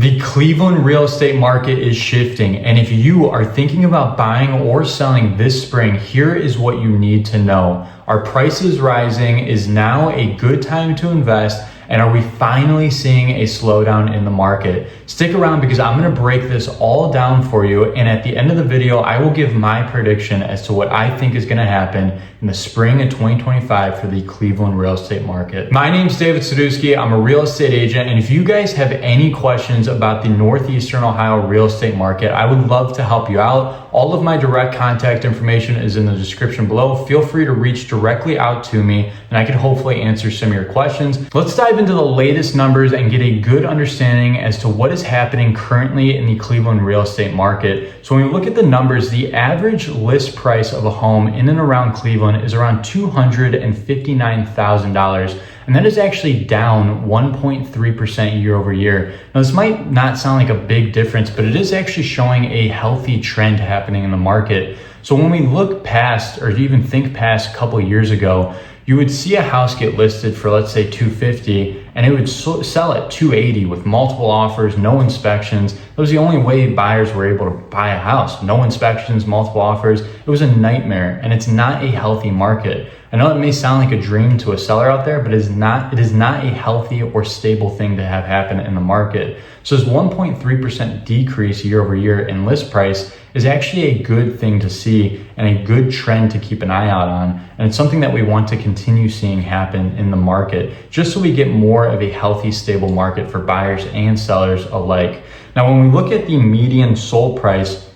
The Cleveland real estate market is shifting, and if you are thinking about buying or selling this spring, here is what you need to know. Are prices rising? Is now a good time to invest? And are we finally seeing a slowdown in the market? Stick around because I'm gonna break this all down for you, and at the end of the video, I will give my prediction as to what I think is gonna happen in the spring of 2025 for the Cleveland real estate market. My name's David Sadusky. I'm a real estate agent, and if you guys have any questions about the Northeastern Ohio real estate market, I would love to help you out. All of my direct contact information is in the description below. Feel free to reach directly out to me, and I can hopefully answer some of your questions. Let's dive into the latest numbers and get a good understanding as to what is happening currently in the Cleveland real estate market. So when we look at the numbers, the average list price of a home in and around Cleveland is around $259,000. And that is actually down 1.3% year over year. Now, this might not sound like a big difference, but it is actually showing a healthy trend happening in the market. So when we look past, or even think past a couple of years ago, you would see a house get listed for, let's say, $250, and it would sell at $280 with multiple offers, no inspections. That was the only way buyers were able to buy a house. No inspections, multiple offers. It was a nightmare, and it's not a healthy market. I know it may sound like a dream to a seller out there, but it is not a healthy or stable thing to have happen in the market. So this 1.3% decrease year over year in list price is actually a good thing to see and a good trend to keep an eye out on. And it's something that we want to continue seeing happen in the market, just so we get more of a healthy, stable market for buyers and sellers alike. Now, when we look at the median sold price,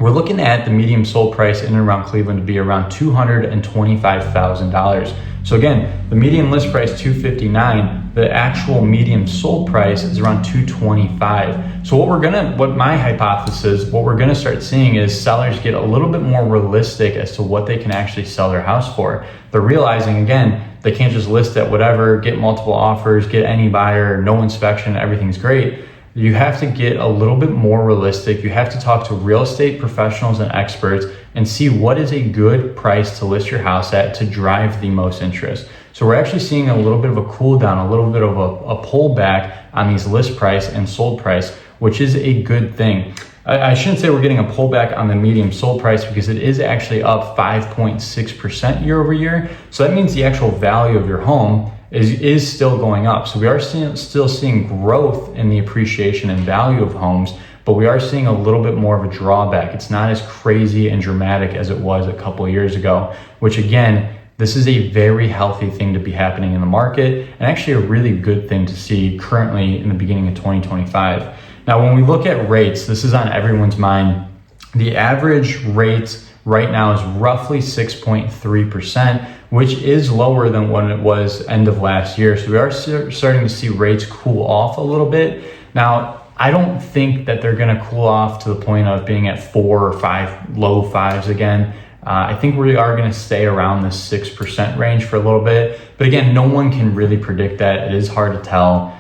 we're looking at the median sold price in and around Cleveland to be around $225,000. So again, the median list price $259, the actual median sold price is around $225. So what my hypothesis, what we're gonna start seeing is sellers get a little bit more realistic as to what they can actually sell their house for. They're realizing, again, they can't just list at whatever, get multiple offers, get any buyer, no inspection, everything's great. You have to get a little bit more realistic. You have to talk to real estate professionals and experts and see what is a good price to list your house at to drive the most interest. So we're actually seeing a little bit of a cool down, a little bit of a pullback on these list price and sold price, which is a good thing. I shouldn't say we're getting a pullback on the median sold price because it is actually up 5.6% year over year. So that means the actual value of your home is still going up. So we are still seeing growth in the appreciation and value of homes, but we are seeing a little bit more of a drawback. It's not as crazy and dramatic as it was a couple of years ago, which again, this is a very healthy thing to be happening in the market and actually a really good thing to see currently in the beginning of 2025. Now, when we look at rates, this is on everyone's mind. The average rate right now is roughly 6.3%, which is lower than when it was end of last year. So we are starting to see rates cool off a little bit. Now, I don't think that they're gonna cool off to the point of being at 4 or 5, low fives again. I think we are gonna stay around the 6% range for a little bit. But again, no one can really predict that. It is hard to tell.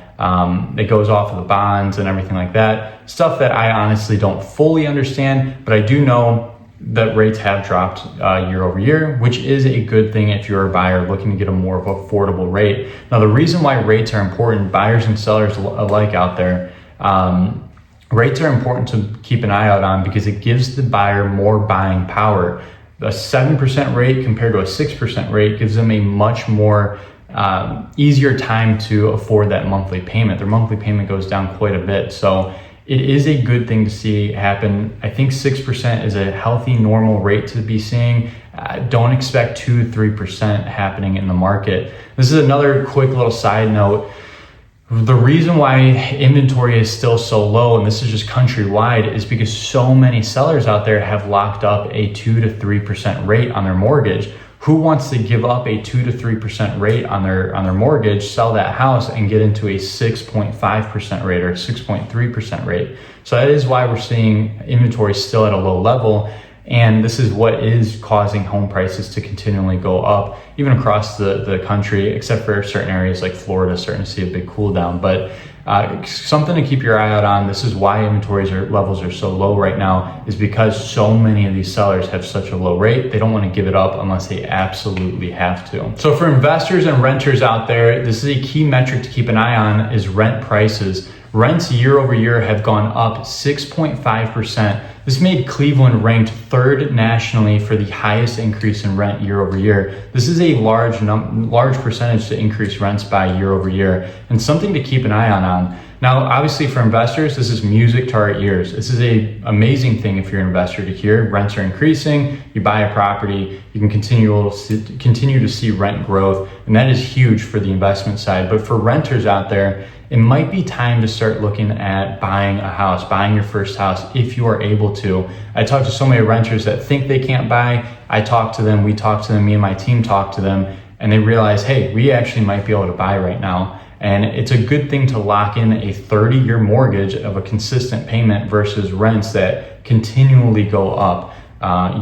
It goes off of the bonds and everything like that. Stuff that I honestly don't fully understand, but I do know that rates have dropped year over year, which is a good thing if you're a buyer looking to get a more affordable rate. Now, the reason why rates are important, buyers and sellers alike out there, rates are important to keep an eye out on because it gives the buyer more buying power. A 7% rate compared to a 6% rate gives them a much more easier time to afford that monthly payment. Their monthly payment goes down quite a bit. So it is a good thing to see happen. I think 6% is a healthy, normal rate to be seeing. Don't expect 2-3% happening in the market. This is another quick little side note. The reason why inventory is still so low, and this is just countrywide, is because so many sellers out there have locked up a 2 to 3% rate on their mortgage. Who wants to give up a 2 to 3% rate on their mortgage, sell that house, and get into a 6.5% rate or a 6.3% rate? So that is why we're seeing inventory still at a low level. And this is what is causing home prices to continually go up, even across the country, except for certain areas like Florida starting to see a big cool down. But something to keep your eye out on. This is why inventories levels are so low right now, is because so many of these sellers have such a low rate. They don't want to give it up unless they absolutely have to. So for investors and renters out there, this is a key metric to keep an eye on, is rent prices. Rents year over year have gone up 6.5%. This made Cleveland ranked third nationally for the highest increase in rent year over year. This is a large percentage to increase rents by year over year, and something to keep an eye on. Now, obviously for investors, this is music to our ears. This is an amazing thing if you're an investor to hear. Rents are increasing, you buy a property, you can continue to see rent growth, and that is huge for the investment side. But for renters out there, it might be time to start looking at buying a house, buying your first house if you are able to. I talk to so many renters that think they can't buy. I talk to them, we talk to them, me and my team talk to them, and they realize, hey, we actually might be able to buy right now. And it's a good thing to lock in a 30-year mortgage of a consistent payment versus rents that continually go up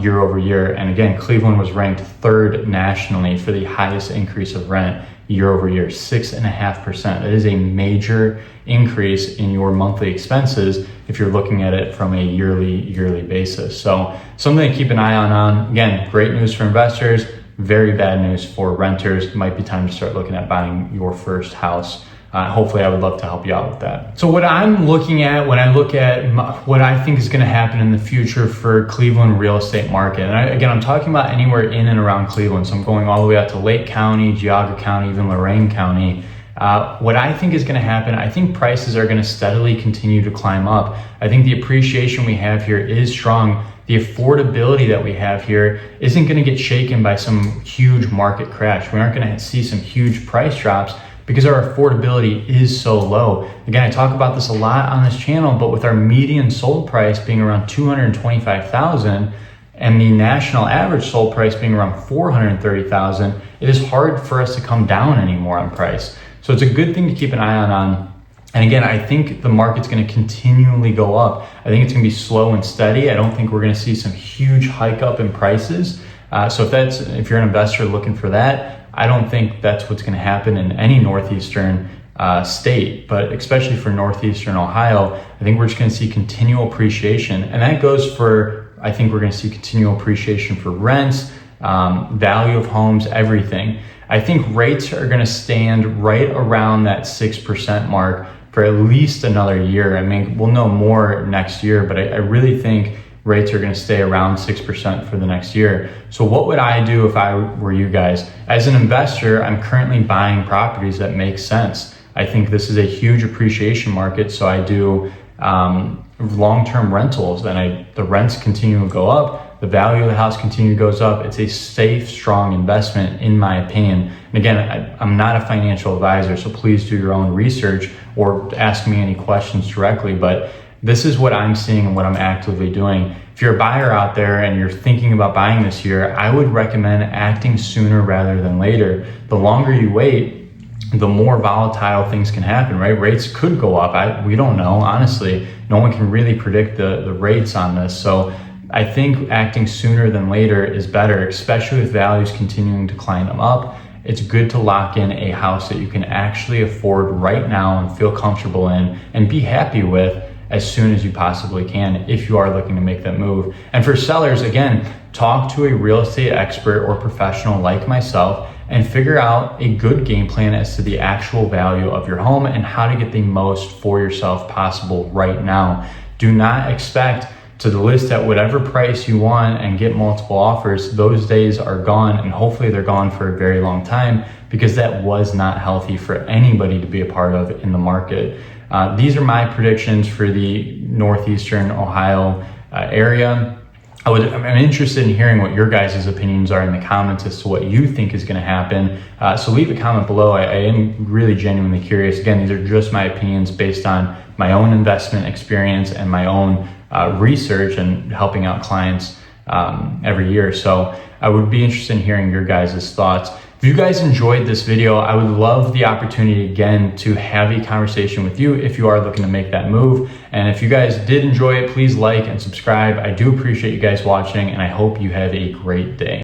year over year. And again, Cleveland was ranked third nationally for the highest increase of rent year over year, 6.5%. That is a major increase in your monthly expenses if you're looking at it from a yearly basis. So something to keep an eye on. Again, great news for investors, very bad news for renters. It might be time to start looking at buying your first house. Hopefully I would love to help you out with that. So what I'm looking at when I look at what I think is going to happen in the future for Cleveland real estate market, and again, I'm talking about anywhere in and around Cleveland. So I'm going all the way out to Lake County, Geauga County, even Lorain County. What I think is going to happen, I think prices are going to steadily continue to climb up. I think the appreciation we have here is strong. The affordability that we have here isn't going to get shaken by some huge market crash. We aren't going to see some huge price drops because our affordability is so low. Again, I talk about this a lot on this channel, but with our median sold price being around $225,000 and the national average sold price being around $430,000, it is hard for us to come down anymore on price. So it's a good thing to keep an eye on. And again, I think the market's going to continually go up. I think it's going to be slow and steady. I don't think we're going to see some huge hike up in prices. So if you're an investor looking for that, I don't think that's what's going to happen in any northeastern state, but especially for northeastern Ohio, I think we're just going to see continual appreciation. And that goes for, I think we're going to see continual appreciation for rents, value of homes, everything. I think rates are going to stand right around that 6% mark for at least another year. I mean, we'll know more next year, but I really think rates are going to stay around 6% for the next year. So what would I do if I were you guys? As an investor, I'm currently buying properties that make sense. I think this is a huge appreciation market, so I do long-term rentals, and the rents continue to go up, the value of the house goes up. It's a safe, strong investment in my opinion. And again, I'm not a financial advisor, so please do your own research or ask me any questions directly, but this is what I'm seeing and what I'm actively doing. If you're a buyer out there and you're thinking about buying this year, I would recommend acting sooner rather than later. The longer you wait, the more volatile things can happen, right? Rates could go up. We don't know, honestly. No one can really predict the rates on this. So I think acting sooner than later is better, especially with values continuing to climb up. It's good to lock in a house that you can actually afford right now and feel comfortable in and be happy with as soon as you possibly can if you are looking to make that move. And for sellers, again, talk to a real estate expert or professional like myself and figure out a good game plan as to the actual value of your home and how to get the most for yourself possible right now. Do not expect to list at whatever price you want and get multiple offers. Those days are gone, and hopefully they're gone for a very long time, because that was not healthy for anybody to be a part of in the market. These are my predictions for the northeastern Ohio area. I'm interested in hearing what your guys' opinions are in the comments as to what you think is going to happen. So leave a comment below. I am really genuinely curious. Again, these are just my opinions based on my own investment experience and my own research and helping out clients every year. So I would be interested in hearing your guys' thoughts. If you guys enjoyed this video, I would love the opportunity again to have a conversation with you if you are looking to make that move. And if you guys did enjoy it, please like and subscribe. I do appreciate you guys watching, and I hope you have a great day.